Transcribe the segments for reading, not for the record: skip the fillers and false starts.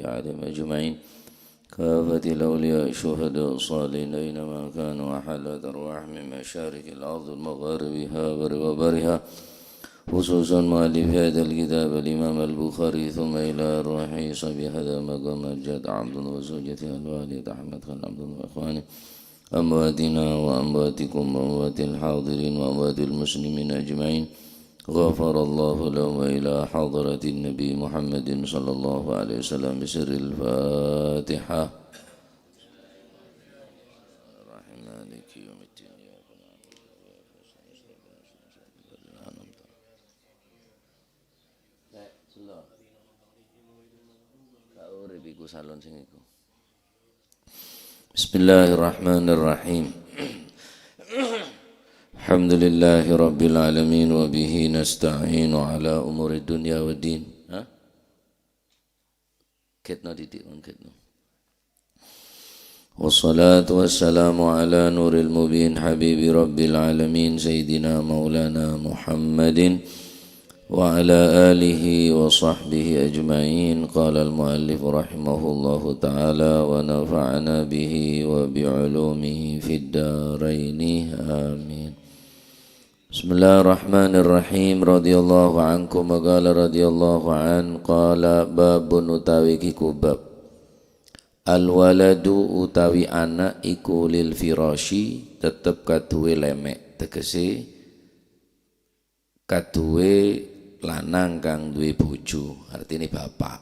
عالم أجمعين كافة الأولياء الشهداء الصالحين أينما كانوا وحلت أرواح من مشارق الأرض ومغاربها وبرها خصوصا مؤلف هذا الكتاب الإمام البخاري ثم إلى أرواح صبي هذا مقام الجد عبد وزوجته الوالد أحمد خان عبد وإخوانه أمواتنا وأمواتكم وأموات الحاضرين وأموات المسلمين أجمعين غفر الله لهم إلى حضرة النبي محمد صلى الله عليه وسلم بسر الفاتحة مالك يوم الدين Bismillahirrahmanirrahim. Alhamdulillahi rabbil alamin wa bihi nasta'inu ala umuri dunya waddin. Ketno titik on ketno. Wassalatu wassalamu ala nuril mubin habibi rabbil alamin sayyidina maulana Muhammadin wa ala alihi wa sahbihi ajma'in. Qala al-muallif rahimahullahu ta'ala wa nafa'ana bihi wa bi'ulumihi fid daraini amin. Bismillahirrahmanirrahim. Radhiyallahu ankum wa qala radhiyallahu an qala babun utawi kiku bab al-waladu utawi anak iku lil firashi tetep kaduwe lemek tegese kaduwe lanang kang duwe bojo artine bapak.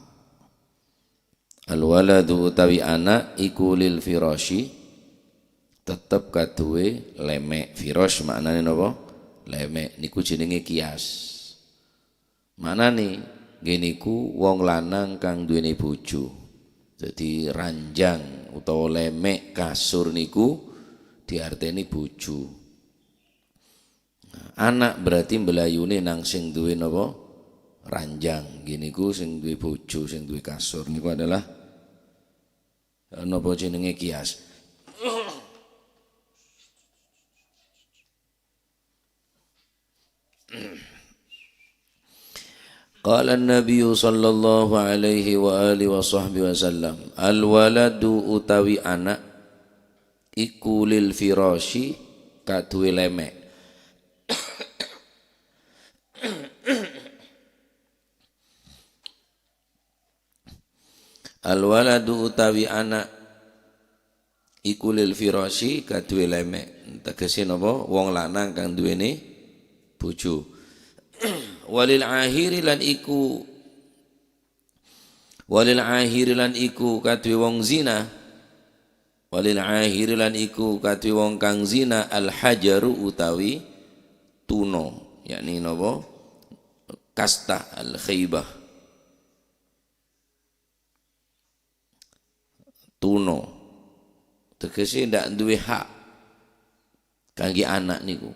Al-waladu utawi anak iku lil firashi tetep kaduwe lemek. Firash maknane napa? Lemek niku jenenge kias. Manane nggih niku wong lanang kang duweni bojo. Jadi ranjang utawa lemek kasur niku diarteni bojo. Anak berarti mbelayune nang sing duwe napa? Ranjang. Nggih niku sing duwe bojo, sing duwe kasur niku adalah napa jenenge kias. Qala an-nabiy sallallahu alaihi wa alihi wa sahbihi wasallam al-waladu utawi anak iku lil firashi kaduwe lemek. Al-waladu utawi anak iku lil firashi kaduwe lemek. Tegese napa? Wong lanang kang duweni bojo. Walil ahiri lan iku kaduwe wong zina. Walil ahiri lan iku kaduwe wong kang zina al hajaru utawi tuno, yakni napa? Kasta al khaybah. Tuno tegese ndak duwe hak kangge anak niku.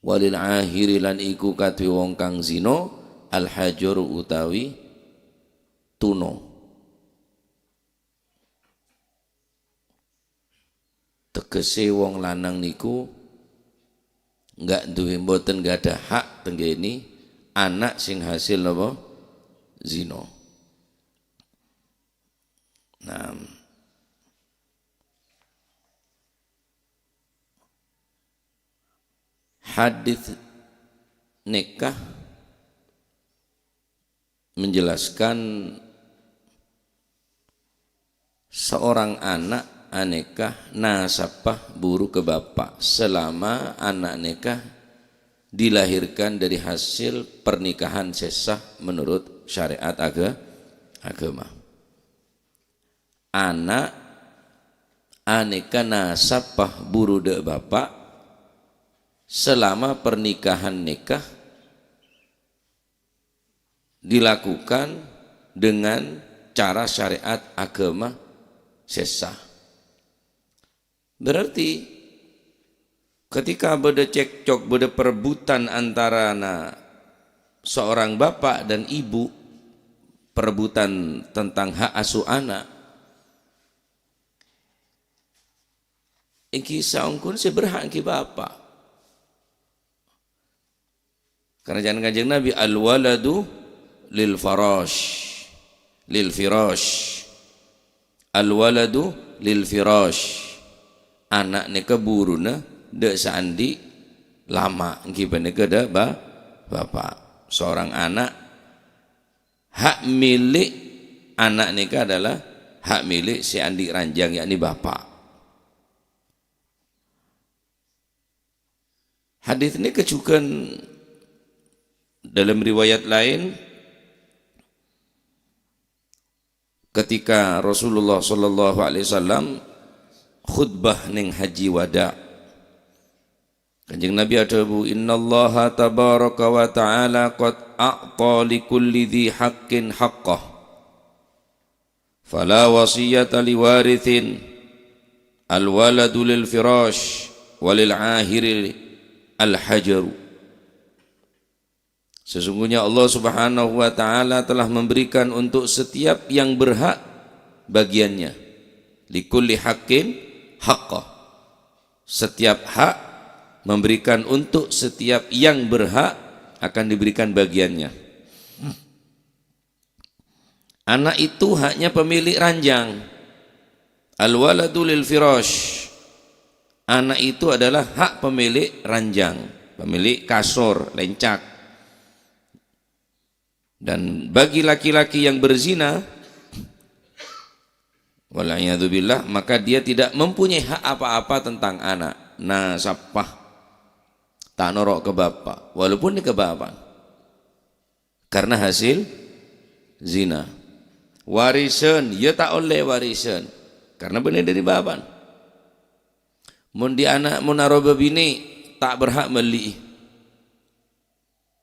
Walil ahiri lan iku kaduwe wong kang zina al hajar utawi tuno. Tegese wong lanang niku enggak duwe mboten enggak ada hak tenggeni anak sing hasil napa? Zina. Nah, hadis nikah menjelaskan seorang anak anekah nasabah buru ke bapak selama anak nikah dilahirkan dari hasil pernikahan sesah menurut syariat agama. Anak aneka nasabah buru de bapak selama pernikahan nikah dilakukan dengan cara syariat agama sesah. Berarti ketika beda cekcok, beda perebutan antara seorang bapak dan ibu, perebutan tentang hak asuh anak, iki saungkun seberhak ki bapak. Karena jangan kanjeng Nabi al-waladu lil farash. lil firash. Al waladu lil firash. Anak ni keburuna de sandi lama gimana ke da bapak. Seorang anak hak milik anak nikah adalah hak milik si andi ranjang yakni bapak. Hadis ini kecukan dalam riwayat lain ketika Rasulullah sallallahu alaihi wasallam khutbah ning haji wada. Kanjeng Nabi adabu innallaha tabaraka wa ta'ala qad a'ta likulli dhi haqqin haqqah fala wasiyata liwarithin alwaladu lil firash walil ahiri al-hajaru. Sesungguhnya Allah subhanahu wa ta'ala telah memberikan untuk setiap yang berhak bagiannya. Likulli haqqin haqqah. Setiap hak memberikan untuk setiap yang berhak akan diberikan bagiannya. Anak itu haknya pemilik ranjang. Al-waladu lil firash. Anak itu adalah hak pemilik ranjang, pemilik kasur, lencak. Dan bagi laki-laki yang berzina, wala'iyadzubillah, maka dia tidak mempunyai hak apa-apa tentang anak. Nasabah, tak norok ke bapak, walaupun ini ke bapak, karena hasil zina. Warisan, ya tak oleh warisan, karena benar dari bapak. Mun di anak mun aroba bini tak berhak meli,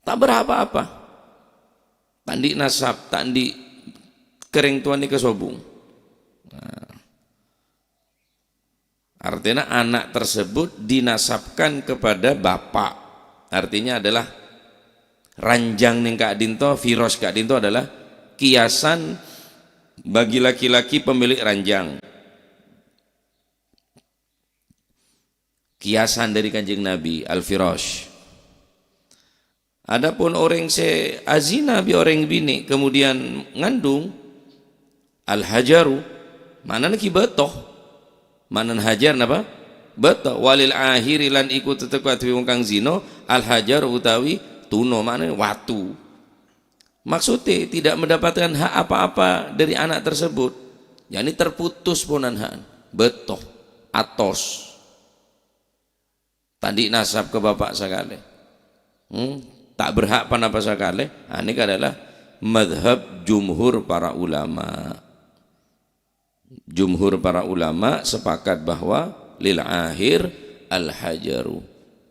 tak berhak apa-apa. Tandi nasab, tandi kering tuan ni kesobung. Nah, artinya anak tersebut dinasabkan kepada bapak. Artinya adalah ranjang ning Kak Dinto, firos Kak Dinto adalah kiasan bagi laki-laki pemilik ranjang. Kiasan dari Kanjeng Nabi al-firash. Adapun orang se azina bi orang bini kemudian ngandung al-hajaru, mana ki betoh, mana hajar napa betoh, walil akhiri lan ikut tetekuat wong kang zino al-hajar utawi tuno, mana watu. Maksudnya tidak mendapatkan hak apa-apa dari anak tersebut, yakni terputus ponan hak betoh atos. Tadi nasab ke bapak sekali, tak berhak apa sekali. Ini adalah madhab jumhur para ulama. Jumhur para ulama sepakat bahwa lil akhir al hajaru.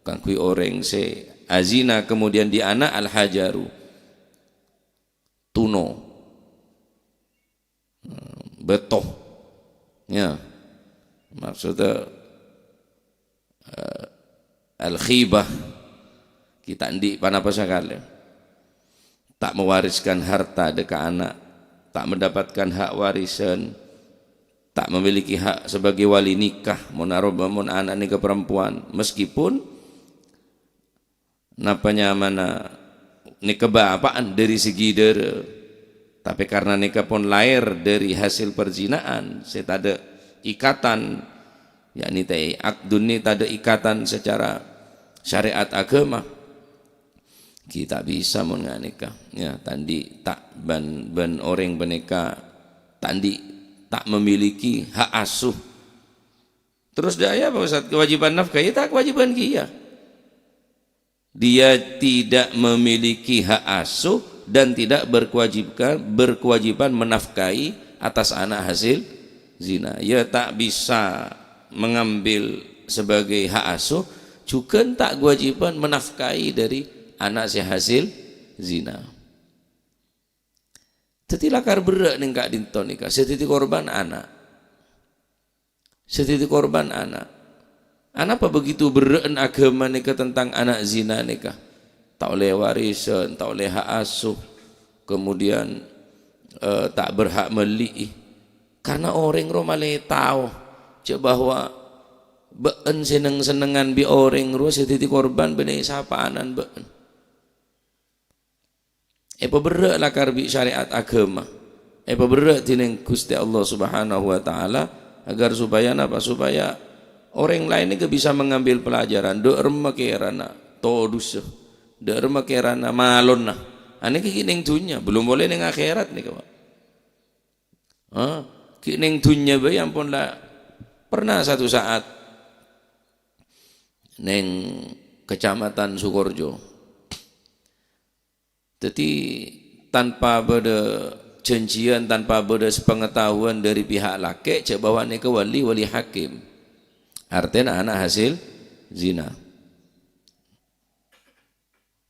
Kangkui orang se azina kemudian di anak al hajaru tuno betoh. Ya, maksudnya al-khibah kita ndi panapa sakale tak mewariskan harta deka anak, tak mendapatkan hak warisan, tak memiliki hak sebagai wali nikah monaroba mon anak nikah perempuan, meskipun napanya mana nikah bapaan dari segi dere, tapi karena nikah pun lahir dari hasil perzinaan, saya tak ada ikatan, yakni akdun ini tak ada ikatan secara syariat agama, kita bisa menganikah. Ya, tandi tak ban orang beneka, tandi tak memiliki hak asuh. Terus daya Pak Ustaz, kewajiban nafkah, ya tak kewajiban kia. Dia tidak memiliki hak asuh dan tidak berkewajiban menafkahi atas anak hasil zina. Ya tak bisa mengambil sebagai hak asuh, juga tak kewajiban menafkahi dari anak si hasil zina. Tetilakar berak ning Kak Dinto nikah, setiti korban anak. Setiti korban anak. Anak apa begitu berak agama nikah tentang anak zina nikah. Tak oleh warisan, tak oleh hak asuh, kemudian tak berhak meli. Karena orang romale tahu bahwa beun seneng-senengan bi orang ru setiti korban benai sapaanan beun. Berak lah karbi syariat agama. berat dining Gusti Allah Subhanahu wa taala agar supaya apa? Supaya orang lain ini bisa mengambil pelajaran. Do ermakerana todus. Do ermakerana malon nah. Ane kining dunya, belum boleh ning akhirat nih kawan. Kining dunya bae ampun lah. Pernah satu saat neng Kecamatan Sukorjo. Jadi tanpa ada janjian, tanpa ada sepengetahuan dari pihak laki, cek bawa ke wali hakim. Artinya anak hasil zina.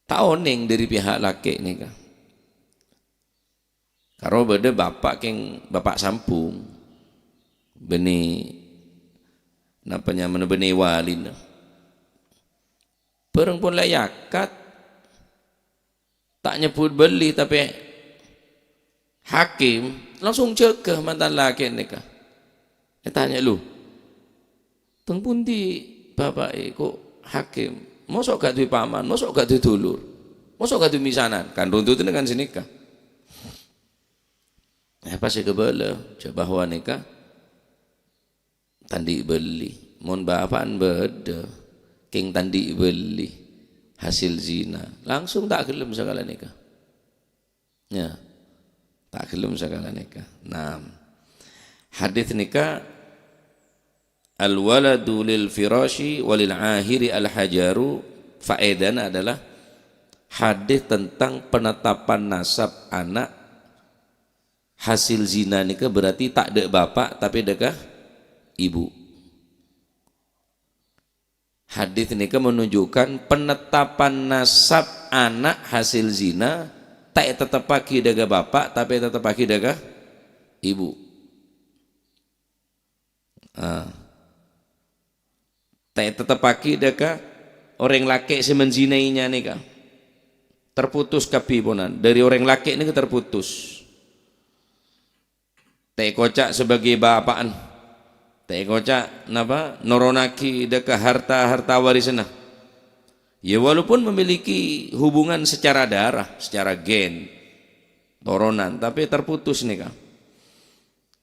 Tahu neng dari pihak laki nika. Karo beda bapak sampung, beni napanya mana beni walin. Bareng pun layakat, tak nyebut beli tapi hakim langsung cegah mantan laki nika. Tanya lu, teng pundi bapak kok hakim? Mosok gak duwe paman, mosok gak duwe dulur, mosok gak duwe misanan, kan runtut dengan sinika. Pas kebala, coba bahwa nikah tandi beli, mon bapaan beda, king tandi beli hasil zina, langsung tak gelem segala nikah. Ya, tak gelem segala nikah. Nah, hadis nikah al-waladu lil firashi walil ahiri al-hajaru, faedana adalah hadis tentang penetapan nasab anak hasil zina nikah berarti tak ada bapak tapi dekah ibu. Hadis nikah menunjukkan penetapan nasab anak hasil zina tak tetap pagi dekah bapak tapi tetap pagi dekah ibu. Tak tetap pagi dekah orang laki si menzinainya nikah terputus kabiponan dari orang laki ini terputus. Teh kocak sebagai bapaan, teh kocak napa noronaki dekah harta warisan. Ya walaupun memiliki hubungan secara darah, secara gen, toronan, tapi terputus nikah.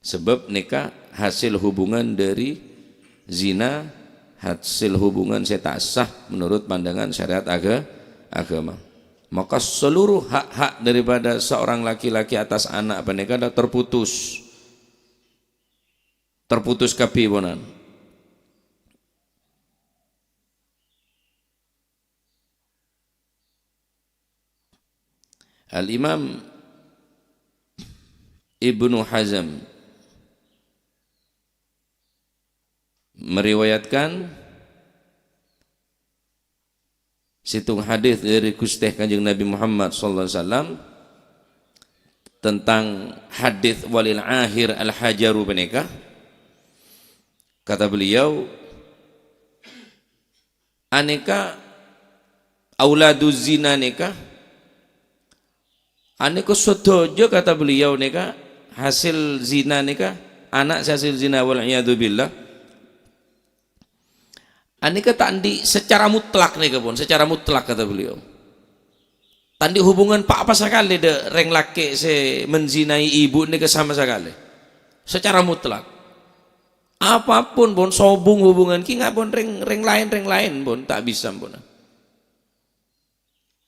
Sebab nikah hasil hubungan dari zina, hasil hubungan tak sah menurut pandangan syariat agama. Maka seluruh hak-hak daripada seorang laki-laki atas anak pernikahan dah terputus. Terputus kabiponan. Al-Imam Ibnu Hazm meriwayatkan situng hadis dari Gusti Kanjeng Nabi Muhammad sallallahu alaihi wasallam tentang hadis walil akhir al-hajaru menikah. Kata beliau, aneka auladuz zina nikah, aneka sodojo kata beliau nikah, hasil zina nikah, anak hasil zina wal iyadu billah. Aneka tandi secara mutlak nikah pun, secara mutlak kata beliau. Tandi hubungan apa sekali de reng laki se menzinai ibu nikah sama sekali, secara mutlak. Apapun pun sobung hubungan ki nggak pun reng lain pun tak bisa pun.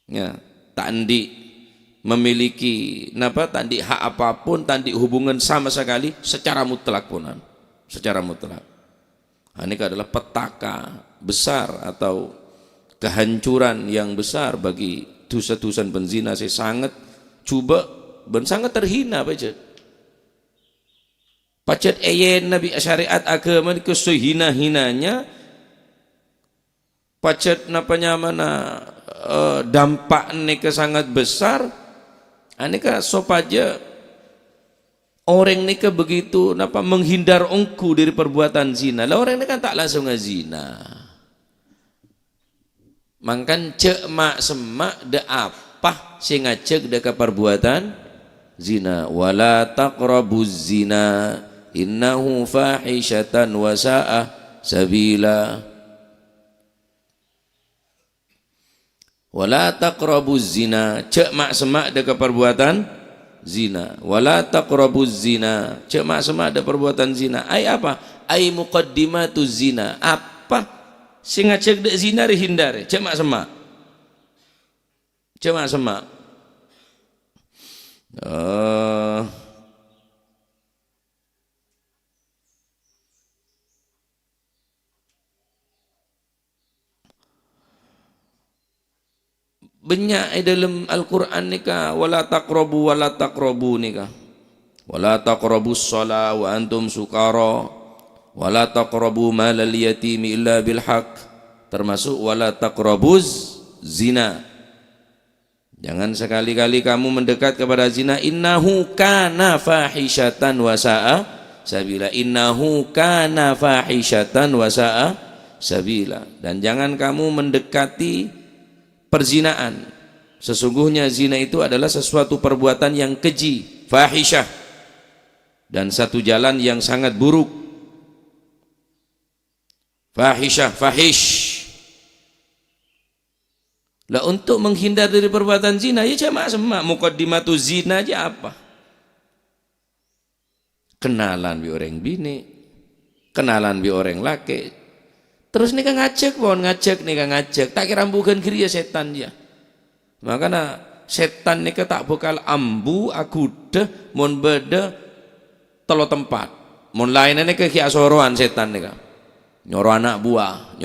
Ya, tandi memiliki napa tandi hak apapun, tandi hubungan sama sekali secara mutlak punan, secara mutlak. Ini adalah petaka besar atau kehancuran yang besar bagi dosa-dosa penzina. Saya sangat coba dan sangat terhina baca. Pacet Nabi syariat agama itu sehina-hinanya, pacet napanya mana dampak neka sangat besar. Aneka sopaja orang neka begitu napa menghindar ongku dari perbuatan zina. Lah orang neka tak langsung ngazina. Mangkan cek mak semak de apa sing ngajak de ke perbuatan zina. Wala taqrabuz zina innahu fahishatan wa sa'a sabila. Wala taqrabuz zina, cek mak semak de ke perbuatan zina. Wala taqrabuz zina. Cuma sama ada perbuatan zina. Ai apa? Ai muqaddimatuz zina. Apa? Sing ngajak dek zina hindari. Cuma sama. Cuma sama. Banyak dalam Al-Quran nikah wala taqrabu nikah wala taqrabus shalah wa antum sukara wala taqrabu malal yatimi illa bil haq, termasuk wala taqrabuz zina. Jangan sekali-kali kamu mendekat kepada zina. Innahu kana fahishatan wa sa'a sabila. Innahu kana fahishatan wa sa'a sabila. Dan jangan kamu mendekati perzinaan. Sesungguhnya zina itu adalah sesuatu perbuatan yang keji, fahisyah, dan satu jalan yang sangat buruk. Fahisyah, fahish. Lah untuk menghindar dari perbuatan zina ya cuma semak muqaddimatu zina aja apa? Kenalan bi orang bini, kenalan bi orang laki. Terus nikah ngajak tak kira bukan kiri setan dia. Makanya setan nikah tak bakal ambu akudah mon beda telo tempat. Mon lainnya nikah ki asoroan setan nikah. Nyoro anak buah,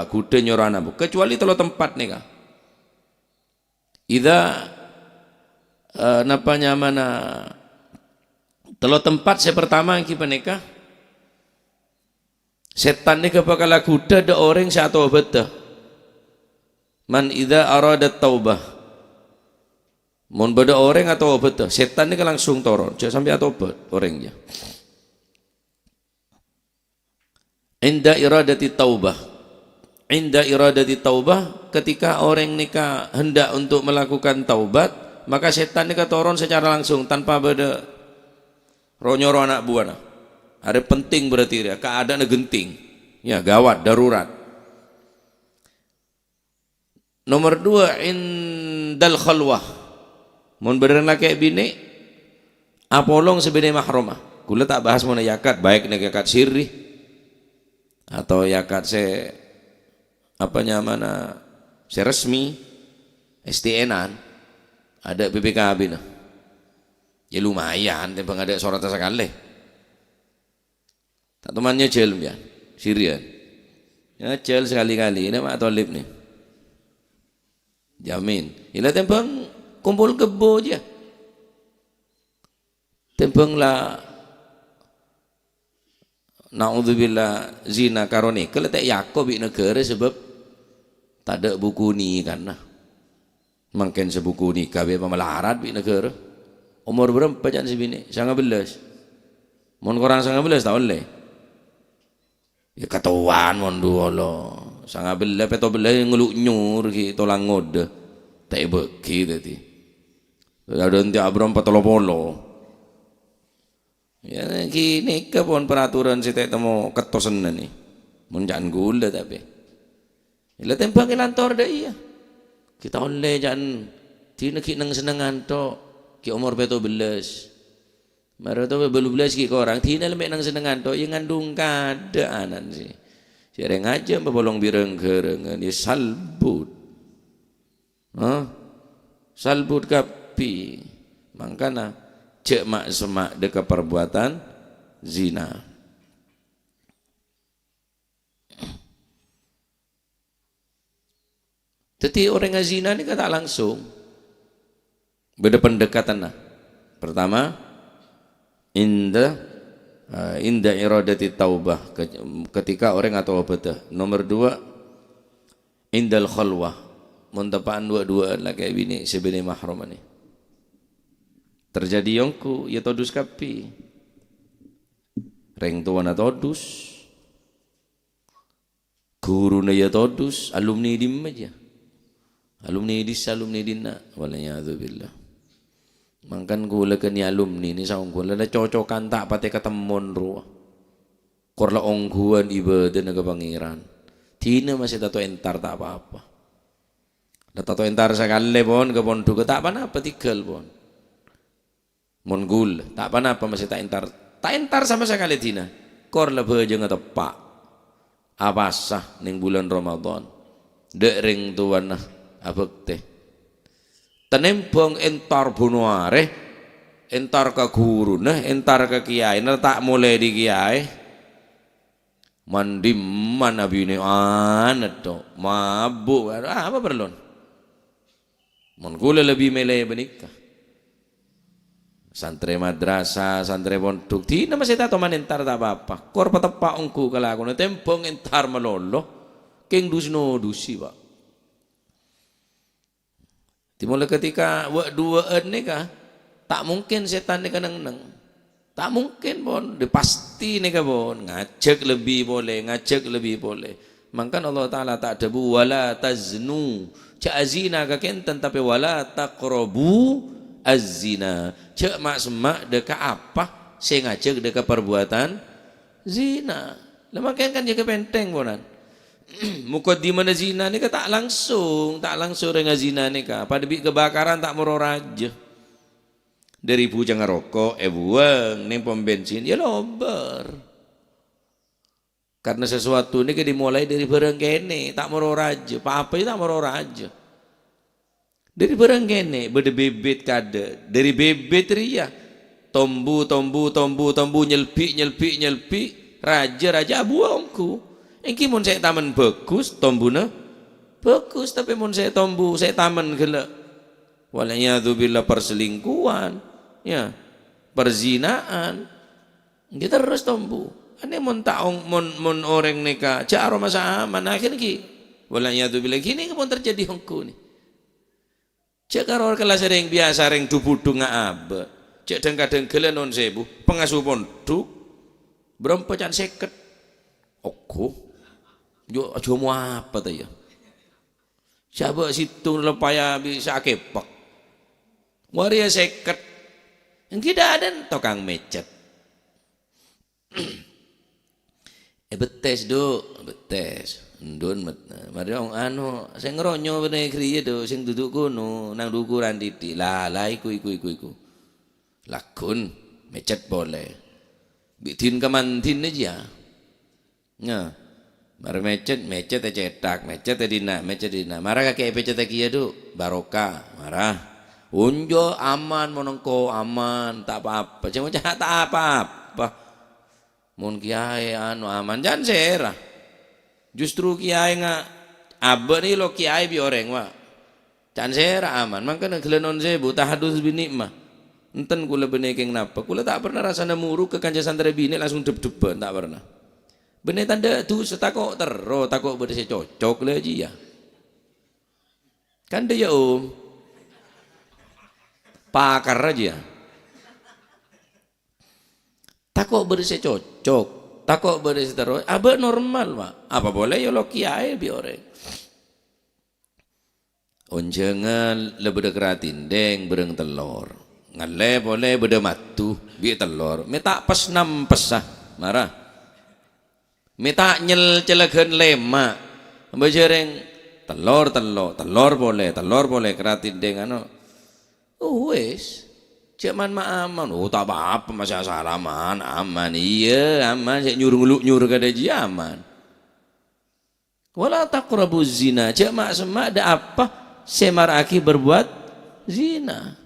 kuda nyoro anak buah. Kecuali telo tempat nikah. Ida napanya mana telo tempat saya pertama yang kita nikah. Setan ni bakal kuda ada orang satu obat. Man idza aradat taubah. Mun beda orang atau obat. Setan ni langsung turun. Jangan sampai atau obat orangnya. Inda iradati taubah. Inda iradati taubah, ketika orang nikah hendak untuk melakukan taubat, maka setan nikah turun secara langsung tanpa beda ronyoro anak buah. Nah. Ada penting berarti dia, keadaan genting, ya gawat, darurat. Nomor 2, indal khalwah. Mun beneran laki bini, apolong sebenarnya mahrumah. Kula tak bahas mana yakat, baik nih yakat sirri atau yakat se resmi, STN-an, ada BPKB nah. Ya lumayan, timbang ada surat sekali. Tak temannya jel ya, Syrian. Ya jel sekali-kali, ini Mak Tolib nih. Jamin. Ila tembang kumpul kebo aja. Tembang lah naudzubillah zina karone. Kalau tak Yakob di negara sebab tak ada buku ni kan nah. Mungkin sebuku ni kabeh pemelarat di negara. Umur berapa jangan sebini? 19. Mun kurang 19 tak boleh. Ya ketahuan mon dulu. Sangat bela peto bela ngeluk nyur ki tolang ngode. Tak beki tadi. Ada nanti abram patolopolo. Ya kini ke pun peraturan si tak temu ketosen ni. Mun jangan gula tapi. Ila tempang lantor dah iya. Kita oleh jangan tina ki nang senengan to ki umur peto belas. Mara tu belum belas ki orang tina lembek nang senengan to yang ngandung keadaan sih. Sereng aja bolong bireng kerengan dia salbut. Salbut kapi. Mangkana cek mak semak deka perbuatan zina. Jadi orang zina ni kata langsung beda pendekatan lah. Pertama inda iradati taubah, ketika orang atau obat. Nomor 2 indal khalwah, muntapaan dua-dua lah kayak bini sebini mahrum ni. Terjadi yongku ya todus kapi. Reng tuan todus. Guru na ya todus, alumni dim aja. Alumni dinna waliyadzubillah. Mangkan gula ke ni alumni ni saung gula na cocokan tak pati ketemon ruah. Korla ongguan ibadah naga pangeran. Tina masih tato entar tak apa-apa. Tato entar sekali pon ke pon duga tak apa-apa tigel pon. Mongol tak apa masih tak entar sama sekali tina kor lebih aja ngetepak apa sah ning bulan Ramadan dek ring tuan nah abek teh tenembong entar bunuare entar ke guru nah entar ke kiai nah tak mulai di kiai mandi mana bini anet to mabuk apa perlon Mongol lebih meleh benikah santri madrasah, santri pondok, di nama saya tahu entar tak apa-apa. Kor petepak ongku kalau aku tembong entar melolo, keng dusno dusi pak. Dimulai ketika dua nikah, tak mungkin setan nikah neng, tak mungkin pun, pasti nikah pun ngajak lebih boleh. Maka Allah Taala tak ada wala taznu, cak azina kakenten tapi wala taqrabu az-zina. Cek mak semak deka apa saya ngajak deka perbuatan zina lama kan jaga penteng bonan mukot di mana zina ni tak langsung dengan zina ni pada bi kebakaran tak mero raja dari bujang rokok buang ning pom bensin ya lobar karena sesuatu ni dimulai dari barang kene tak mero raja apa tak mero raja dari barang kene beda bebet kada dari bebet ria tombu nyelpi raja buangku engki mun saya taman bagus tombuna bagus tapi mun saya tombu saya taman gelak walayadzubillah perselingkuhan ya perzinaan kita terus tombu ane mun taong mun orang neka cak masa aman akhir ki walayadzubillah gini pun terjadi hongku nih cek karo kelas sering biasa ring dubudu ngaabe cek kadang gelen non sebu pengasuh pondok berapa can seket oku yo aja mau apa ta ya siapa situ lepaya bisa kepak waria seket yang tidak ada tukang mecet betes ndun mari anu sing ngeronyo bene griye do sing duduk kono nang dukuran titik lah iku lakun mecet boleh bikin kemantin aja ya mari mecet cetak mecet dina marah kakek pecet kieu do barokah marah unjo aman monongko aman tak apa-apa cuma tak apa-apa mun kiai anu aman jan serah justru kiai nga abah ni lo kiai bi orang wa can sera aman makanya gelenon sebu tahadus bini mah enten kula bene keng napa kula tak pernah rasana muru ke kanca santri bini langsung deb-deban tak pernah bene tanda tu setakok tero takok bede cocok le aja ya kan dia pakar aja takok bede cocok takok beres terus abah normal pak apa boleh ya lo kiai bi orang onjengan lebih dekeratin deng bereng telur ngale boleh beda matu bi telur meta pas nam pesah marah meta nyel celegan lema bejereng telur boleh keratin deng ano wes Cuman aman, tak apa-apa masih asal aman, iya aman, saya nyuruh kada ji aman. Wala taqrabu zina, cuma semak ada apa semaraki berbuat zina.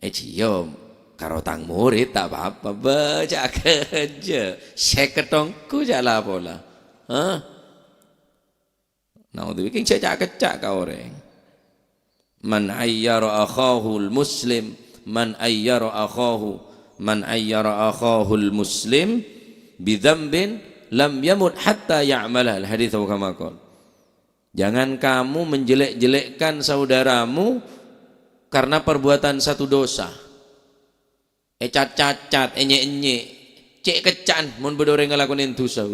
Cium karo tang murid tak apa-apa, baca kerja, seketongku jala pola. Nah itu bikin cecak-cecak kau orang. Man ayyara akhahul muslim man ayyara akhahul muslim bidzambin lam yamut hatta ya'malah al-hadits kama qala. Jangan kamu menjelek-jelekkan saudaramu karena perbuatan satu dosa. Cacat, enye-enye, cek kecan mun bedore ngelakuin dosa.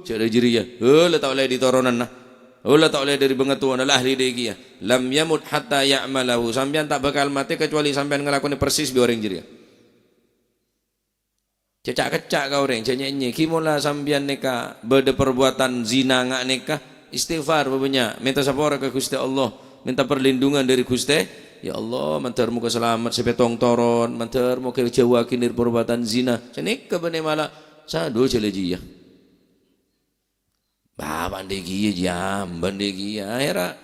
Cek jiri ya. Lah tak oleh ditoronan nah. Allah tak boleh dari pengetahuan adalah ahli dia. Lam yamut hatta ya'malahu. Sampean tak bakal mati kecuali sampean ngelakuin persis bi orang jiria. Cecak-kecak kau orang cenyenye. Kimola sampean neka berde perbuatan zina ngak neka istighfar banyak. Minta sapora ke Gusti Allah, minta perlindungan dari Gusti Ya Allah, mantar muka selamat sepetong toron, mantar muka jawa kinir perbuatan zina. Senik ke bene malah sadu celeji ya. Bapak degi jam, bandegi akhirnya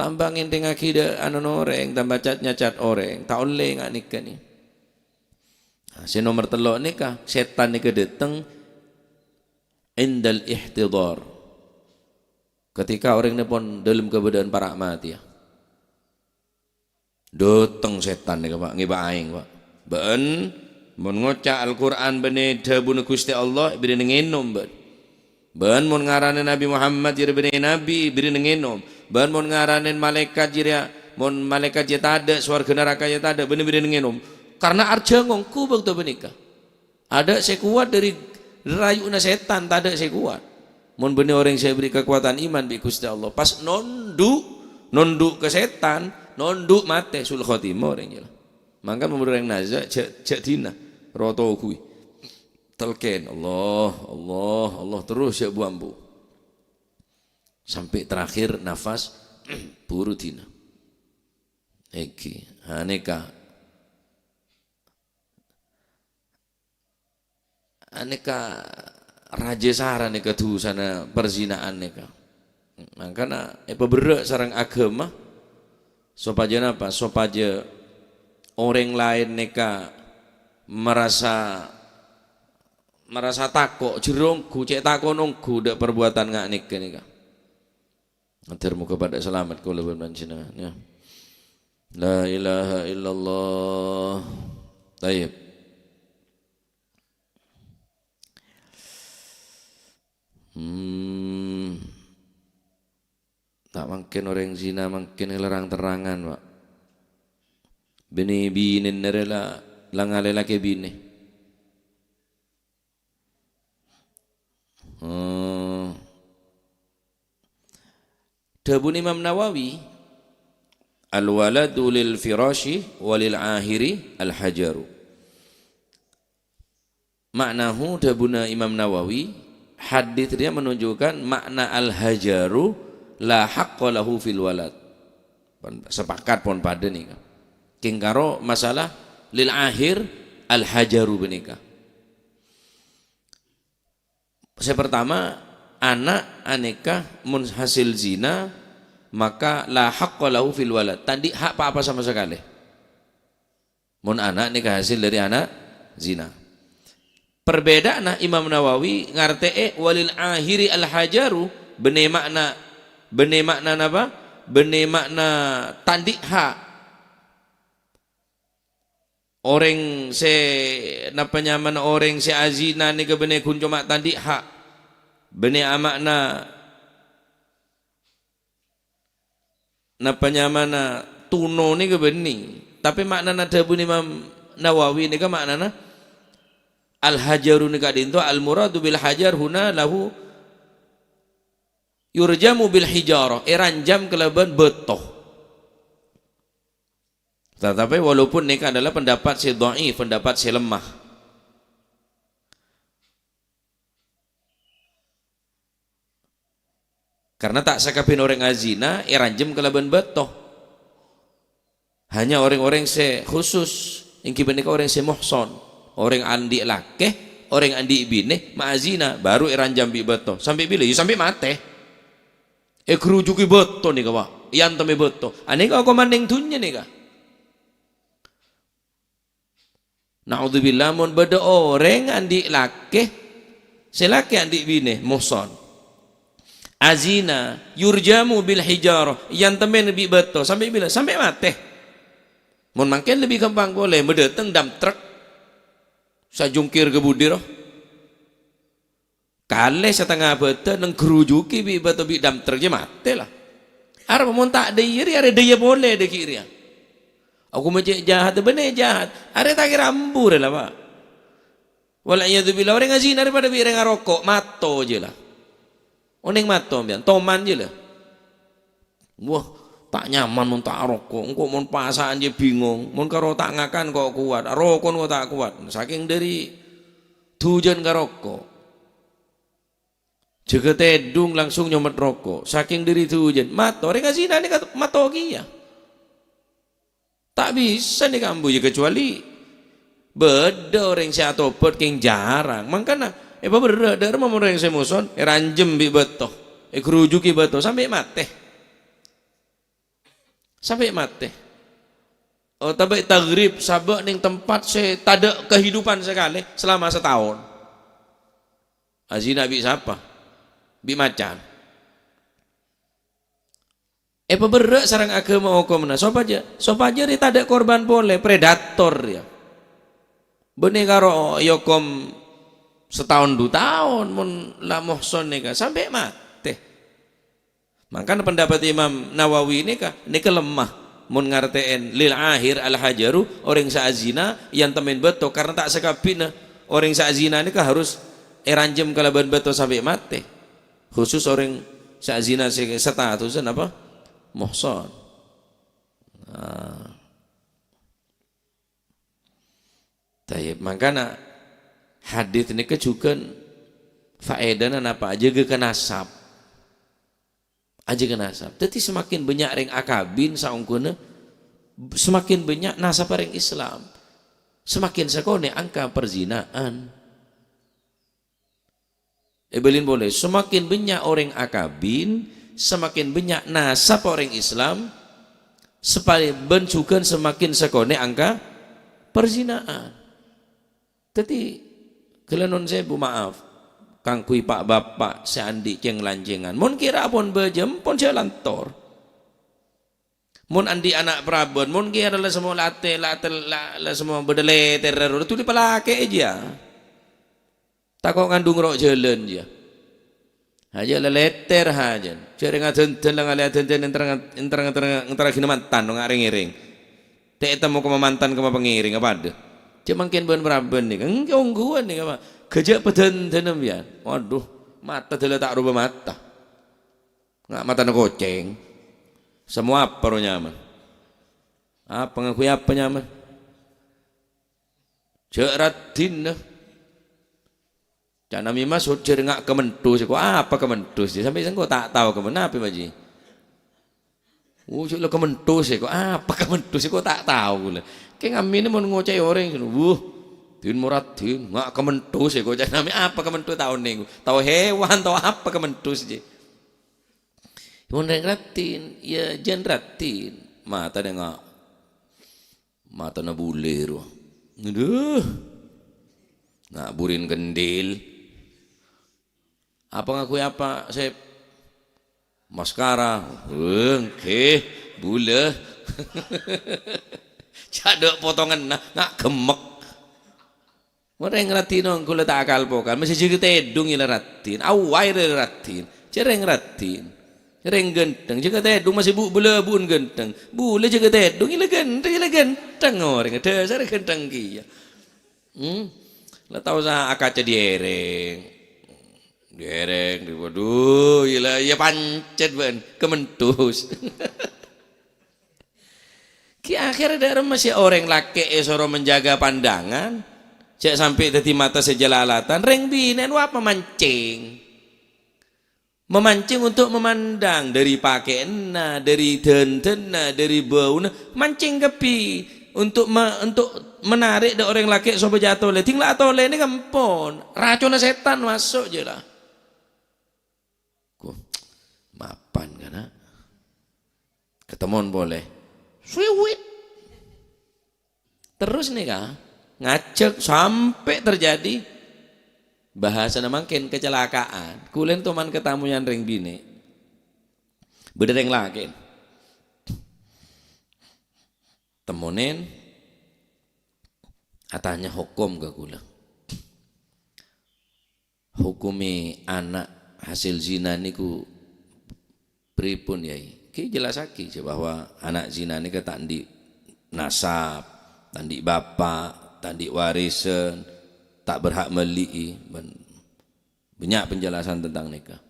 tambah ngenteng akidah anu oreng, tambah cat oreng, tak oleh nggak nikah nih. Si nomor telok nikah, setan nikah datang indal ihtidar. Ketika orang ini pun dalam keadaan para mati ya. Datang setan nikah pak, ngibah aing pak. Ben, mun ngocak Al-Quran bene dabun Gusti Allah, beri ngenum ben. Ban mun ngaranin Nabi Muhammad jadi benih Nabi beri ngenum. Ban mun ngaranin malaikat jadi mun malaikat jadi tada swarga neraka jadi tada benih beri ngenum. Karena arja ngongku waktu benikah. Ada saya kuat dari rayuna setan tada saya kuat. Mun benih orang saya beri kekuatan iman bi Gusti Allah. Pas nonduk ke setan, nonduk mate sul khotimah orang jelah. Maka memberi orang nazak cek dina roto kui. Telken Allah terus ya bu ambu sampai terakhir nafas buru tina eki aneka raja sara neka tuh sana perzinaan neka makanya beberapa sarang agama sopaja apa sopaja orang lain neka merasa takut jerongku cek takut nongku dak perbuatan ngak nikah nikah nanti muka pada selamat kau lebih mencintai ya. La ilaha illallah tayyib tak mungkin orang zina mungkin larang terangan pak bini binin nerela langale laki bini Dabun Imam Nawawi al-waladu lil firashi walil ahiri al-hajaru. Maknahu dabuna Imam Nawawi hadits dia menunjukkan makna al-hajaru la haqqa lahu fil walad. Sepakat pon pada nih. Kingkaro masalah lil ahir al-hajaru benika. Saya pertama anak aneka mun hasil zina maka la haqqa lahu fil walad. Tadi hak apa sama sekali. Mun anak nikah hasil dari anak zina. Perbedaan Imam Nawawi ngarte walil ahiri al hajaru bene makna apa? Bene makna tandi hak. Orang se napa nyaman orang se azina ni ke bene kun cuma tandi hak bene amakna napa nyamana tuno ni ke beni tapi makna nada bun Imam Nawawi ni ke makna al hajaru ni kadinto al muradu bil hajar huna lahu yurjamu bil hijarah eranjam kelaban betoh. Tetapi walaupun nikah adalah pendapat si dhaif, pendapat si lemah. Karena tak sakapin orang azina, eranjem kelaban betoh. Hanya orang-orang se khusus, yang kibanika orang se muhson, orang andi lakeh, orang andi bine, ma'azina, baru eranjam bi betoh. Sampai bila? Ya sampai mate. Kerujuki betoh nih kawa, yang teme betoh. Aneh kau komandeng tunya nih kah? Na'udzubillah mun beda orang andi laki selaki andi bine muhson azina yurjamu bil hijarah yang temen lebih betul sampai bila sampai mati mun makin lebih gampang boleh mendatang dam truk sajungkir ke budir kale setengah betul nang gerujuki bi betul bi dam truk je mati lah arep mun tak ada iri ada daya boleh de kiri. Aku macam jahat, benar jahat. Ada tak kira ambur lah pak. Walayyadubillah orang ngaji daripada orang ngarokok, mato je lah. Orang mato biar, toman je lah. Wah, tak nyaman mun tak rokok. Engkau mun pasaan je bingung. Mun karo tak ngakan kok kuat, rokok kok tak kuat. Saking dari tujuan ngarokok. Jaga tedung langsung nyomet rokok. Saking dari tujuan, mato. Orang ngaji ni mato kia. Tak bisa nih kambu ya, kecuali beda orang saya tobat yang jarang. Makanya apa bener dari mau orang saya muson ranjem bi beto, kerujuki beto sampai mati. Sampai mati. Oh tapi tagrib sabak ning tempat saya tak ada kehidupan sekali selama setahun. Azina bi siapa? Bi macan. Apa berat sarang agama hukumna? Sopa aja dia tak ada korban boleh predator ya. Benih karo yokom setahun 2 tahun mun la muhson nika sampai mati. Makanya pendapat Imam Nawawi nika lemah. Mun ngarteen lil akhir al hajaru orang saazina yang temen beto karena tak sekapina orang saazina nika harus eranjem kalaban beto sampai mati. Khusus orang saazina statusan apa? Muhson. Nah. Tayyib, makanya hadits ini juga faedahna apa aja ke nasab. Aja ke nasab. Jadi semakin banyak ring akabin saungkuna semakin banyak nasab ring Islam. Semakin sekone angka perzinaan. Belin boleh, semakin banyak orang akabin, semakin banyak nasab orang Islam, sepadan juga semakin sekone angka perzinaan. Jadi kelenon saya bu maaf, kang kui pak bapak seandi ceng lanjengan, mon kira pun bejem pon jalan tor, mon andi anak prabon, mon kira lah semua late semua bedele teror itu dipelake aja, takut ngandung rok jalan dia. Aja leter aja. Cari ngaten lang ali aten entar kina mantan ngaring-iring. Teh temu ke mantan ke pengiring apa ada. Cemangkin ben beraben nih. Engke ungguan nih apa. Gejak peden tenem ya. Waduh, mata dele tak rubah mata. Nggak mata ngoceng. Semua apa ro nyaman. Apa ngakui apa nyaman? Cek ratin dah. Cana mi masuk ceri ngak kementus, kok apa kementus? Sampai saya tak tahu kemenapa maji. Cek lo kementus, kok apa kementus? Kok tak tahu lah. Kayak ngamin mau ngoceh orang, tin murad tin ngak kementus, kok cana mi apa kementus tahun nih? Tahu hewan, tahu apa kementus je. Mau ratin, ya jen ratin, mata dia ngak, mata na bulir, aduh, ngak burin kendil. Apa ngakui apa saya maskara oke bule cadok potongan nak gemek mereng ratin kula tak akal pokal masih juga tedung ila ratin awai ratin cereng ratin cereng genteng juga tedung masih bule bun genteng bule juga tedung ila genteng orang dasar genteng kia lah tahu sa akaca diereng dereng, waduh, ya pancet ben, kementus. Ki akhir ada masih orang laki esoro menjaga pandangan, cek sampai tadi mata sejalalatan, reng binen apa memancing, memancing untuk memandang dari pakaianna, dari dentena, dari baunya, mancing kepi untuk menarik dari orang laki sobat jatuh le, tinggal atole ini gampon, racun setan masuk je lah. Mapan kan ketemuan boleh swiwit terus nih kah ngajak sampai terjadi bahasa makin kecelakaan kulen teman ketemu yang ring bini bedereng lagi temunin katanya hukum ke kula hukumi anak hasil zina niku pripun yai ki jelas lagi bahwa anak zina ini tak di nasab tak di bapak tak di warisan tak berhak melii banyak penjelasan tentang nikah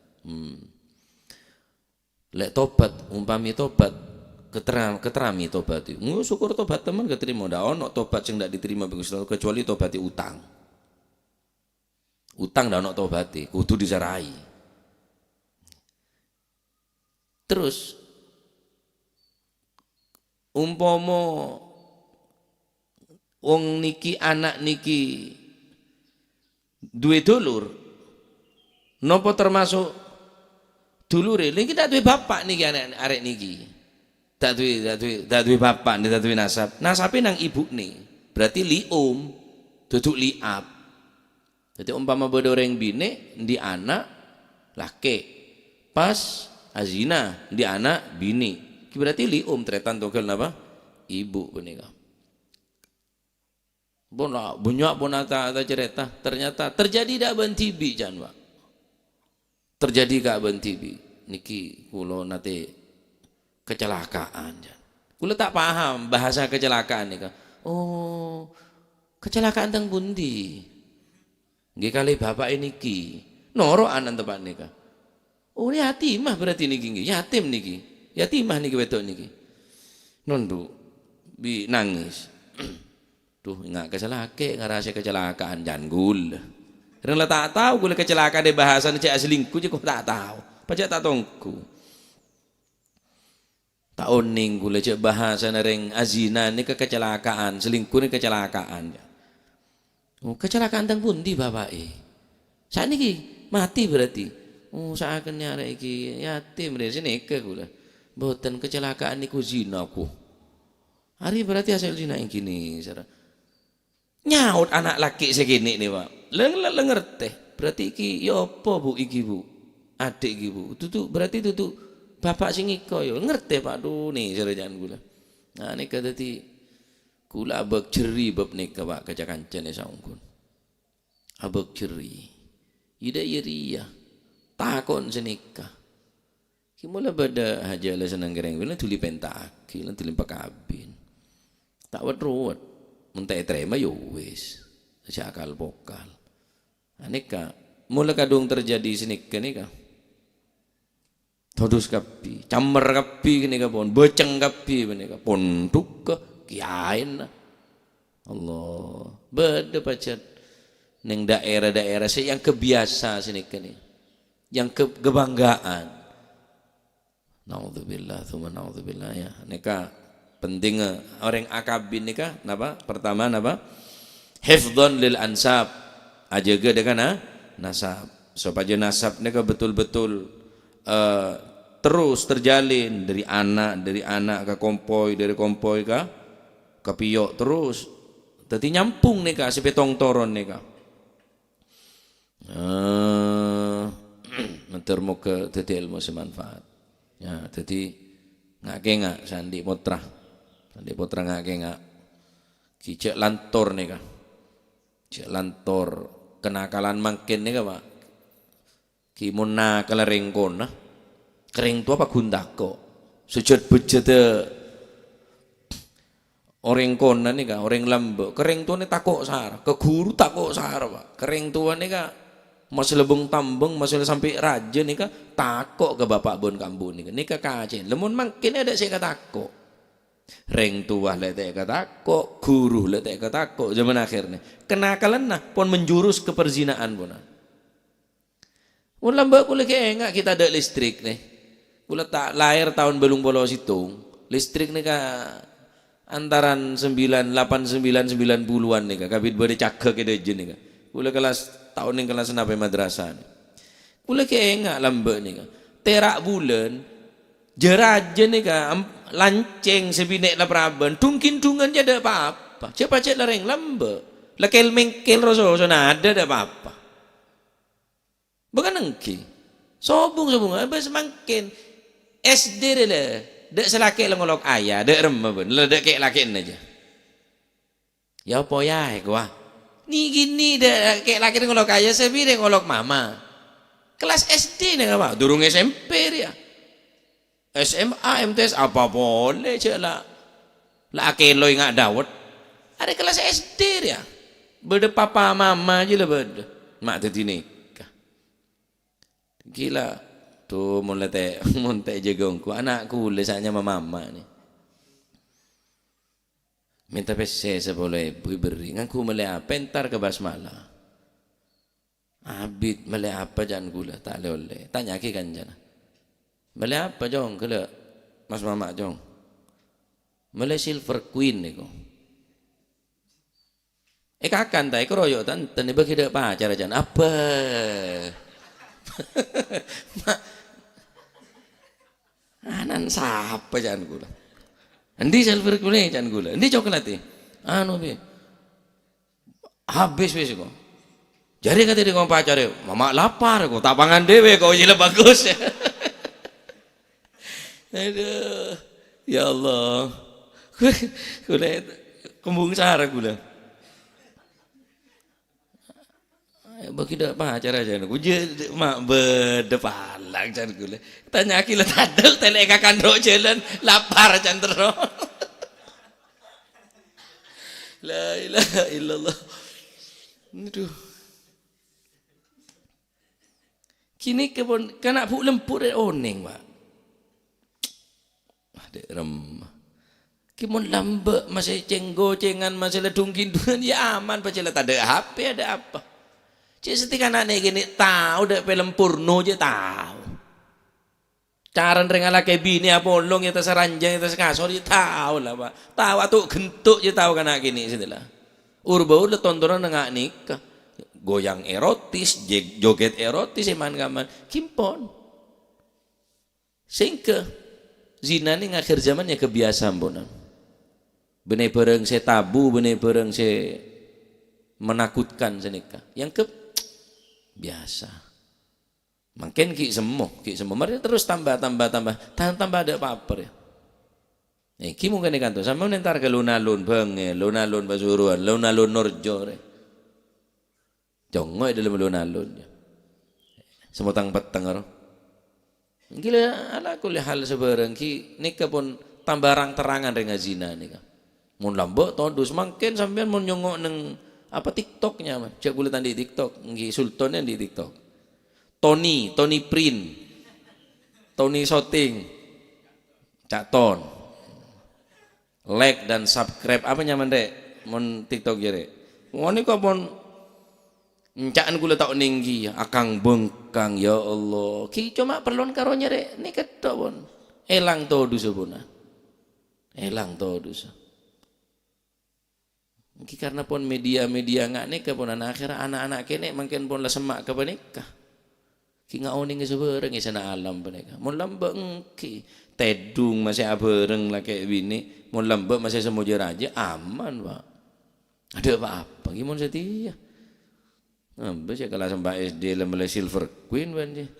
lek tobat umpami tobat keterami tobat itu syukur tobat teman keterima ndak ono tobat sing ndak diterima kecuali tobat utang ndak ono tobat kudu disarai. Terus umpomo Wong niki anak niki duwe dulur napa termasuk dulure niki tak duwe bapak niki arek niki tak duwe bapak tak duwe nasabe nang ibune berarti lium duduk liab. Jadi umpama bodo orang bine di anak laki pas azina di anak bini berarti lium tretan togel napa ibu punika. Bona banyak bonata atau cerita ternyata terjadi dak bentibi jan Pak. Terjadi kak bentibi niki kula nate kecelakaan jan. Kula tak paham bahasa kecelakaan nika. Oh, kecelakaan teng pundi? Nggih kali bapak niki. Noro anan tepak nika. Oh, yatimah berarti niki nggih. Yatim niki. Yatimah niki wedok niki. Non Bu, bi nangis. Tuh ingat kecelake ngarase kecelakaan janggul. Reng tak tahu gula kecelakaan de bahasa cek aslingku je kok tak tahu. Pajak tak tongku. Tak oning gula cek bahasa reng azina ni kecelakaan, selingkuh ni kecelakaan. Oh, kecelakaan teng pundi bapak saat niki mati berarti. Oh, saken arek iki yatim dari sini ke gula. Mboten kecelakaan niku zina ku. Hari berarti hasil zina yang kini nyaut anak laki segini nih Pak. Ngerti. Berarti iki ya apa Bu iki Bu? Adik iki Bu. Tutu berarti tutu bapak sing iko yo ngerti Pak tuh nih jangan gula. Nah nika dadi kula abek jeri bab nika Pak kaca kancane saungkun. Abek jeri. Ida iriya. Takon senika. Ki mula beda haja le seneng gereng wila tuli pentak, lan tuli pakabin. Tak wet-ruwet. Muntai terima yo wis. Akal pokal. Anika mula kadung terjadi senika nika. Todus kapi, camer kapi nika pon, beceng kapi nika pon tuk kiain. Allah. Beda pacet neng daerah-daerah yang kebiasa senika nih. Yang kebanggaan. Naudzubillah, tsumma naudzubillah ya. Nika penting orang akabin nika napa? Pertama napa? Hifdzan lil ansab. Ajaga dengan nasab. Supaya nasab nika betul-betul terus terjalin dari anak ke kompoi, dari kompoi ke piyok terus. Dadi nyampung nika sepetong toron nika. Menter muka dadi ilmu semanfaat. Ya, jadi ngake sandi potra ngake kicek lantor nih kak, cek lantor kenakalan makin nih kak Pak, kimona kala rengkon nah, kering tua apa gundako, sujud bujud orang kona nih kak, orang lambe, kering tua nih takok sar, ke guru takok sar Pak, kering tua nih kak. Masih lebung tambeng, masih sampai raja nih kak, takok ke bapak bon kambun nih kak kacen. Lemun makin ada saya takok, reng tua letek takok, guru letek takok. Zaman akhirnya kenakalan nah pun menjurus ke perzinaan pun. Mun lambak kule enggak kita ada listrik nih, kule tak lahir tahun belum bolos hitung, listrik nih kak antaran 89 90-an nih kak, kabit bade cakek ke dejen nih kak. Kule kelas tahun yang kelas nape madrasah. Kule enggak lambe nih kak. Terak bulan jeraja nih kak lanceng sebinek la praban tungkin-tungan ada apa-apa. Cepat cek lareng lambe. Lakel mengkel roso ada apa-apa. Bukan engki. Sobung abis makin SD deh. Dek selaki ngolok ayah, dek remah ben, dek kek lakin aja. Ya apa ya gua? Ni gini deh kayak laki ngolok ayah sebi deh ngolok mama. Kelas SD nih apa? Durung SMP dia. SMA, MTS apa boleh cek lah. Laki lo nggak dawet. Ada kelas SD dia. Beda papa mama aja lah beda. Mak tadi nikah. Gila. Tuh mulai jagongku anakku lesanya mama nih. Minta PC 10.000 beri ngaku meleh apa entar ke basmala abid meleh apa jangan gula tak oleh tanya ki kan jana meleh apa jong kele mas mama jong meleh silver queen niku Kakan ta keroyo tanten bagi dak pacar aja apa. Anan sapa jan kula. Endi silver kula jan kula. Endi coklat anu piye. Habis wis kok. Jare kate di ngomong pacare, "Mama lapar kok, tak pangan dhewe kok jile bagus." Aduh. Ya Allah. Kula kembung sar kula. Bagi dak pacar aja aku je mak bedepalang jan kula. Tanya kila taduk telek kakan ro jalan lapar jan tero. La ilaha illallah. Aduh. Kini kebon kana bu lempur oneng Pak. Dek rem. Kimon lambe masih cenggocengan masih ledung kinduan ya aman pacela tak ada HP ada apa. Cik setika anak gini tahu dek film porno je tahu. Cara rengala ke bini apa olong ya terseranjang ya tersekasor je tahu lah Pak. Tahu atau gentuk je tahu kan gini setelah. Urba udah tontonan nggak nikah. Goyang erotis, joget erotis eman-gaman. Kimpon. Singke zina ni akhir zaman ya kebiasaan bonan. Benih bareng saya tabu, benih bareng saya menakutkan senika. Yang biasa. Makin ki semua, mereka terus tambah ada apa-apa ya. Ki mungkin ikan tu, sama nentar ke lunalun bang, lunalun basuruan, lunalun norjor. Jongoy dalam lunalun. Semutang petang gila ala kuliah hal sebarang ki nikah pun tambah terangan dengan zina nikah. Mun lambok todus makin sampean mun nyongok neng apa TikToknya mah. Cek kulitan di TikTok, nggih sultannya di TikTok. Tony Print. Tony Shooting. Cak Ton. Like dan subscribe apa nyaman dek mun TikTok jere. Ngoni kok pun encaan kula tak ninggi akang bengkang ya Allah. Ki cuma perlon karo nyere ni ketok pun. Elang to dosa puna. Elang to dosa. Ki karena pun media ngak nikah pun anak-anak kene mungkin pun lah semak ke nikah. Ki ngak oning sebereng isana alam penikah. Mun lambek ki tedung masih abereng lah kayak bini. Mun lambek masih semuja raja aman Pak. Ada apa-apa gimana setia. Ambil saya kelas 4 SD lemele Silver Queen banje.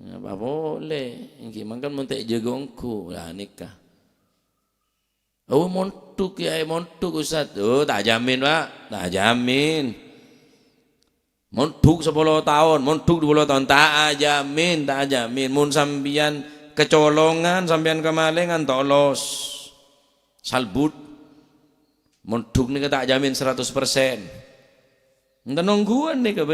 Apa boleh? Ki mangkan mun tek jegongku lah nikah. Oh montuk ya montuk Ustaz. Oh tak jamin Pak, tak jamin. Montuk 10 tahun, montuk 20 tahun tak jamin. Mun sambian kecolongan, sambian kemalingan tolos. Salbut. Montuk ni tak jamin 100%. Entah nungguan nih ke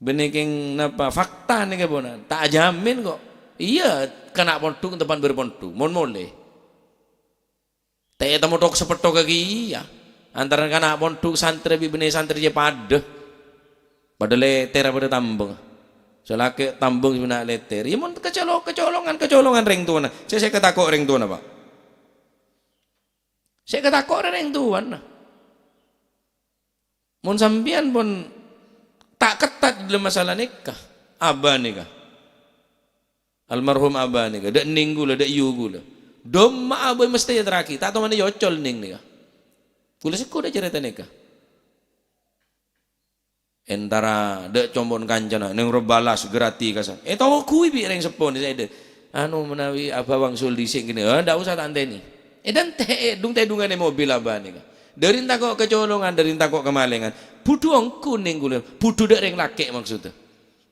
beneking napa fakta nih ke bonan. Tak jamin kok. Iya kena montuk tempat berpontuk. Mon boleh. Teh temu tok sepetok kaki iya. Antara kana pondok santri bibene santri je pada leter pada tambeng. Selake tambeng bina leter. Ya mun kecolongan ring tuana. Saya ketakok ring tuana Pak. Saya ketakok ring tuana. Mun sampean pun tak ketat dalam masalah nikah. Abah nikah. Almarhum abah nikah. Dak ninggula dak yugula. Doma aboy mesti ya teraki, tak tahu mana yocol ning nika. Kula seko dah cerita nika. Entara dek combon kancana ning rebalas gerati kasa. Tahu kui bi reng sepon saya de. Anu menawi abawang sul disik gini. Ndak usah tak anteni. Dan dung-tedungane mobil abah nika. Dari takok kecolongan, dari takok kemalingan. Budu ongku ning kula. Budu dek reng laki maksudnya.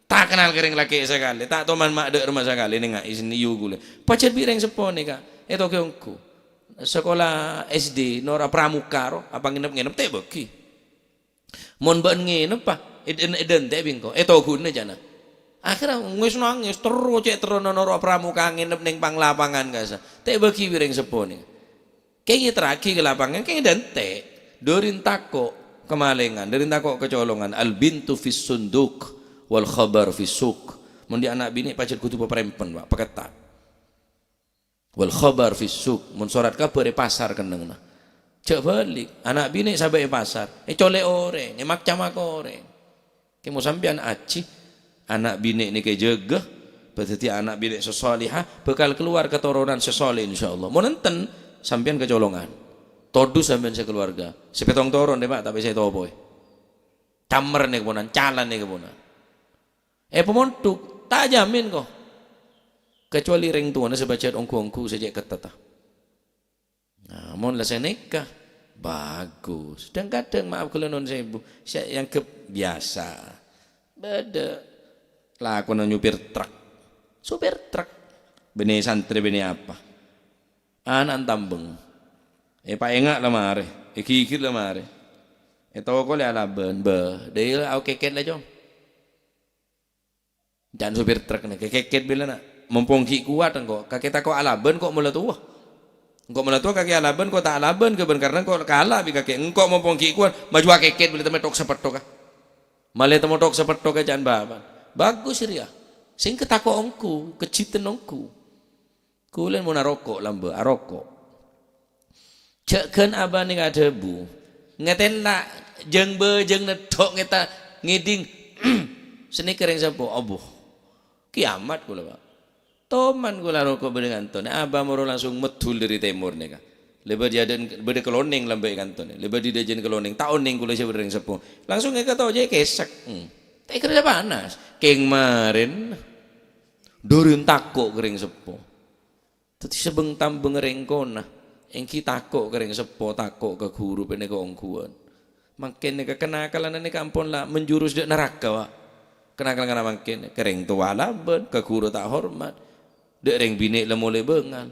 Tak kenal kering laki sekali. Tak toman mak dek rumah sekali ning isini yu kula. Pacet bi reng sepon nika. Itu keongku sekolah SD Nora Pramuka ro apa nginep teh beki mon ban nginep pa eden teh bingko itu gune jana akhirnya wis nangis terus cek terus Nora Pramuka nginep ning panglapangan kasa teh beki wireng sepone kayaknya terakhir ke lapangan kayaknya dan teh dorin tako kemalengan dorin tako kecolongan al bintu fis sunduk wal khabar fis suk mun di anak bini pacet kutu perempen Pak paketan wal khabar fis suq mun sorat kabar pasar kenengna cek balik anak bini sampai pasar colek oreng mak camak oreng ke mau sampean aci anak bini ini ke jaga berarti anak bini sesolihah bakal keluar keturunan sesolih insyaallah mau nenten sampean kecolongan todu sampean sekeluarga sepetong toron deh pak tapi saya tahu boy camer nih keponan calan nih keponan pemontuk tak jamin kok kecuali ring tuan sebaca ongku sejak ketata. Nah, mohon lah saya nikah bagus. Dan kadang maaf kalau non sebu, saya yang kebiasa. Beda lah aku nyupir truk, supir truk, bini santri bini apa? Anak tambeng. Pak enggak lah mare, kikir lah mare. Tahu kau le alaban, dia aku keket lah jom. Jangan supir truk nih, keket bila nak. Mempongki kuat engkau, kakek tak kau alaban kok mula tua. Engkau mula tua kakek alaban kau tak alaban keben karena kau kalah bi kakek. Engkau mempongki kuat maju keket bila temetok sepertok kah. Malah temetok sepertok kah jangan bahan. Bagus ria. Sing ketako ongku, keciten ongku. Kulen mau narokok lambe, arokok. Cekkan abah ni ada bu. Ngaten nak jeng nedok ngeta ngiding. Seni kering siapa? Abuh. Kiamat kula pak. Toman gula rokok beri kanton, abah moro langsung metul dari timur nih kan. Lebar jaden beri keloning lambai kanton, lebar di jaden keloning, taoning gula saya beri sepuh. Langsung ngeka tau aja kesek. Tak kerja panas. Kemarin dorun takok kering sepuh. Tadi sebeng tambeng rengkona, engki takok kering sepuh takok ke guru pene ke ongkuan. Makin nih kenakalan nih kampung lah menjurus di neraka wak. Kenakalan karena makin kering tua laban ke guru tak hormat. Dek reng bini le mulai bengal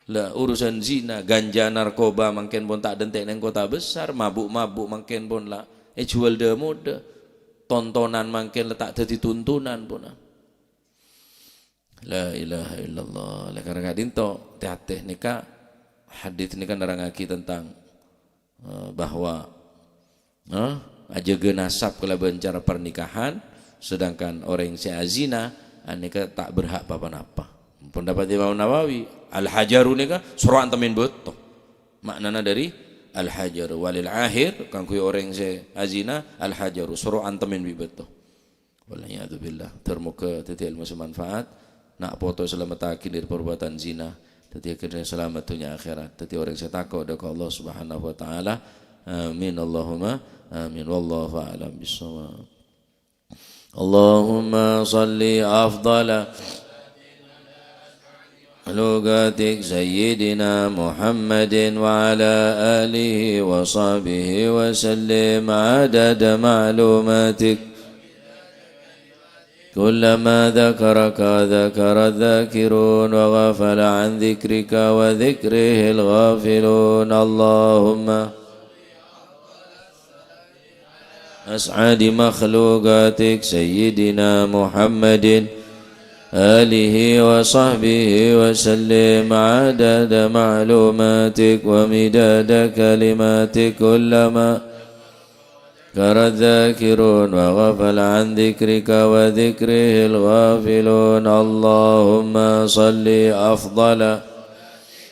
lah urusan zina ganja narkoba makin pun tak dentek neng kota besar mabuk makin pun lah jual de mode tontonan makin letak jadi tuntunan pun la ilaha illallah la karena dinto teh nikah hadits ini kan nerangaki tentang bahwa aja genasab kelaban cara pernikahan sedangkan orang yang seazina aneka tak berhak apa-apa. Pendapat Imam Nawawi, al-hajaru nika suruh antamin beto. Maknana dari al-hajaru walil akhir kangku orang se azina al-hajaru suruh antamin beto. Wallahu billah. Termuka teti ilmu semanfaat. Nak foto selamat akhir dari perbuatan zina. Teti akhirnya selamat dunia akhirat. Teti orang se takut dekat Allah Subhanahu wa taala. Amin Allahumma amin wallahu a'lam bissawab. اللهم صل أفضل لغتك سيدنا محمد وعلى آله وصحبه وسلم عدد معلوماتك كلما ذكرك ذكر الذاكرون وغفل عن ذكرك وذكره الغافلون اللهم أسعد مخلوقاتك سيدنا محمد آله وصحبه وسلم عدد معلوماتك ومداد كلماتك كلما ذكر الذاكرون وغفل عن ذكرك وذكره الغافلون اللهم صل أفضل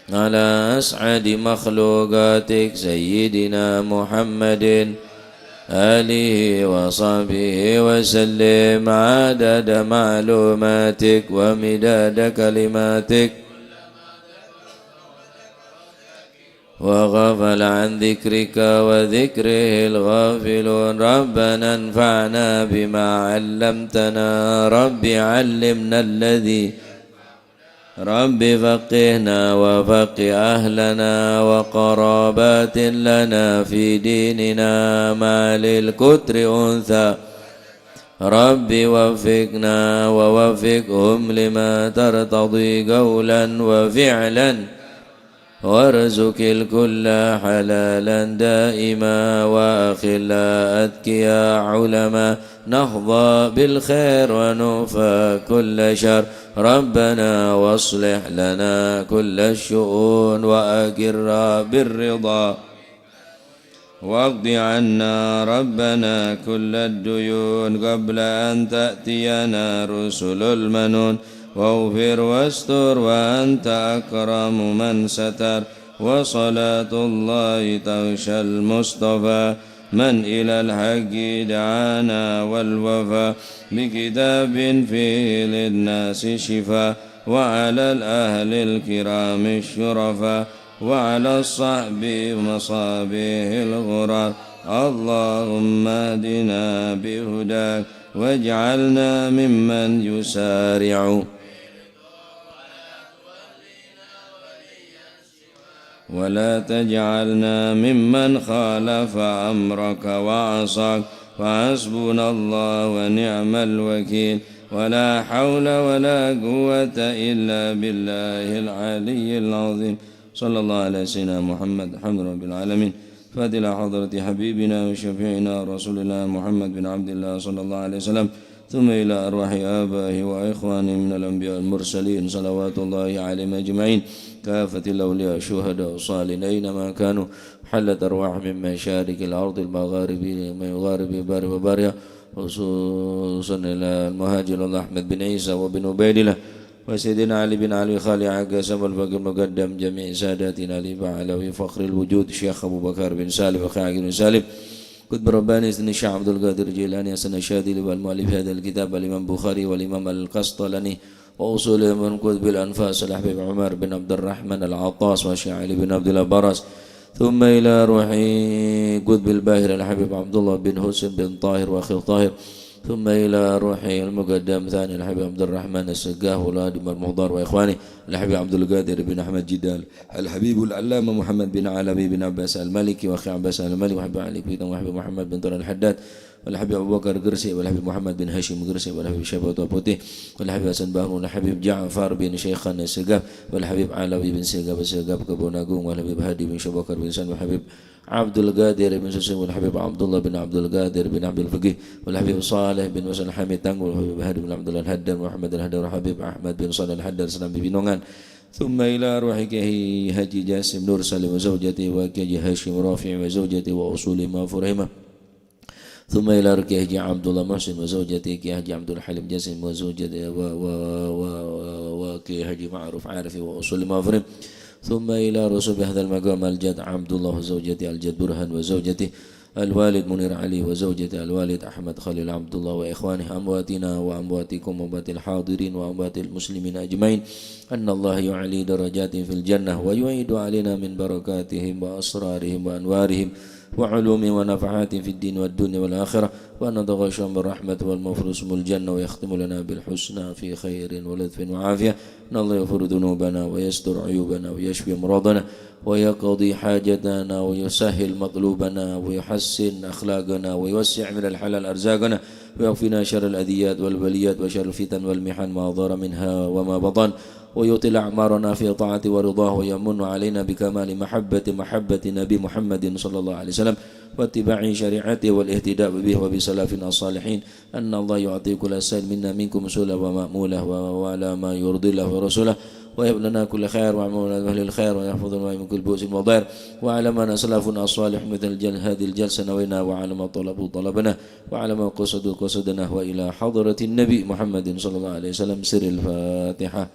على أسعد مخلوقاتك سيدنا محمد آله وصحبه وسلم عدد معلوماتك ومداد كلماتك وغفل عن ذكرك وذكره الغافلون ربنا انفعنا بما علمتنا رب علمنا الذي رب فقهنا وفقه أهلنا وقرابات لنا في ديننا ما للكتر أنثى رب وفقنا ووفقهم لما ترتضي قولا وفعلا وارزق الكل حلالا دائما وأخلا أتقيا علما نحظى بالخير ونوفى كل شر ربنا واصلح لنا كل الشؤون وأقر بالرضا واقض عنا ربنا كل الديون قبل أن تأتينا رسل المنون واغفر واستر وأنت أكرم من ستر وصلاة الله تغشى المصطفى من إلى الحق دعانا والوفا بكتاب فيه للناس شفاء وعلى الأهل الكرام الشرفاء وعلى الصحب ومصابيه الغرار اللهم اهدنا بهداك واجعلنا ممن يسارع ولا تجعلنا ممن خالف أمرك وعصاك فحسبنا الله ونعم الوكيل ولا حول ولا قوة إلا بالله العلي العظيم صلى الله على سيدنا محمد الحمد لله رب العالمين فاتلى حضرة حبيبنا وشفيعنا رسول الله محمد بن عبد الله صلى الله عليه وسلم ثم إلى أرواح آبائه وإخوانه من الأنبياء المرسلين صلوات الله عليهم أجمعين كافة الأولياء الشهداء الصالحين أينما كانوا حلت أرواح من مشارق الأرض المغاربين من يغارب بار وبارها خصوصا إلى المهاجر الله أحمد بن عيسى وبن عبيد الله وسيدنا علي بن علي خالي عقاسم الفقر المقدم جميع ساداتنا علي بعلوي فخر الوجود الشيخ أبو بكر بن سالم وخالد بن سالم كتب رباني سيدنا الشيخ عبد القادر الجيلاني حسن الشاذلي والمؤلف هذا الكتاب الإمام البخاري والإمام القسطلاني وأصول من كتب الأنفاس الحبيب عمر بن عبد الرحمن العطاس والشيخ علي بن عبد الله برس ثم إلى روح كتب الباهر الحبيب عبد الله بن حسن بن طاهر وأخي طاهر ثم إلى روح المقدم ثاني الحبيب عبد الرحمن السقاه ولادم المهضار وإخواني الحبيب عبد القادر بن أحمد جدال الحبيب العلامة محمد بن علوي بن عباس المالكي وأخي عباس المالكي وحبيب علي بن وحبيب محمد بن طلال الحداد والحبيب أبو بكر قرسي والحبيب محمد بن هاشم قرسي والحبيب شيبة وبوتي والحبيب حسن باهر والحبيب جعفر بن شيخنا السقاف والحبيب علوي بن سقاف السقاف كبوناقوم والحبيب هادي بن شبكر بن سن والحبيب عبد القادر بن سوسن والحبيب عبد الله بن عبد القادر بن عبد الفقيه والحبيب صالح بن وسن حميد تانغ والحبيب هادي بن عبد الله الهدان وأحمد الهدان والحبيب أحمد بن صالح الهدان سلام ببنونgan ثم إلى روح كهي هاجي جاسم نور سالم وزوجته وكهي هاشم رافع وزوجته وأصول ما فرهمه ثم إلى ركيه عبد الله محسن وزوجته كهجي عبد الحليم جاسم وزوجته وكهجي معروف عارف وأصول ما فرهم ثم إلى رسول هذا المقام الجد عبد الله وزوجته الجد برهان وزوجته الوالد منير علي وزوجته الوالد أحمد خليل عبد الله وإخوانه أمواتنا وأمواتكم وأموات الحاضرين وأموات المسلمين أجمعين أن الله يعلي درجات في الجنة ويعيد علينا من بركاتهم وأسرارهم وأنوارهم وعلوم ونفعات في الدين والدنيا والآخرة وأن نتغشم بالرحمة والمغفرة اسم الجنة ويختم لنا بالحسنى في خير ولطف وعافية أن الله يغفر ذنوبنا ويستر عيوبنا ويشفي مرضنا ويقضي حاجتنا ويسهل مطلوبنا ويحسن أخلاقنا ويوسع من الحلال أرزاقنا ويغفنا شر الأذيات والبليات وشر الفتن والمحن ما ظهر منها وما بطن ويطيل أعمارنا في طاعة ورضاه ويمن علينا بكمال محبة نبي محمد صلى الله عليه وسلم واتباع شريعته والاهتداء به وبسلفنا الصالحين أن الله يعطي كل سائل منا منكم سؤلا ومأمولا وعلى ما يرضي الله ورسوله ويهب لنا كل خير وعملنا أهل الخير ويحفظنا من كل بؤس وضير وعلى ما سلفنا الصالح مثل هذه الجلسة نوينا وعلى ما طلبنا وعلى ما قصدنا وإلى حضرة النبي محمد صلى الله عليه وسلم سر الفاتحة.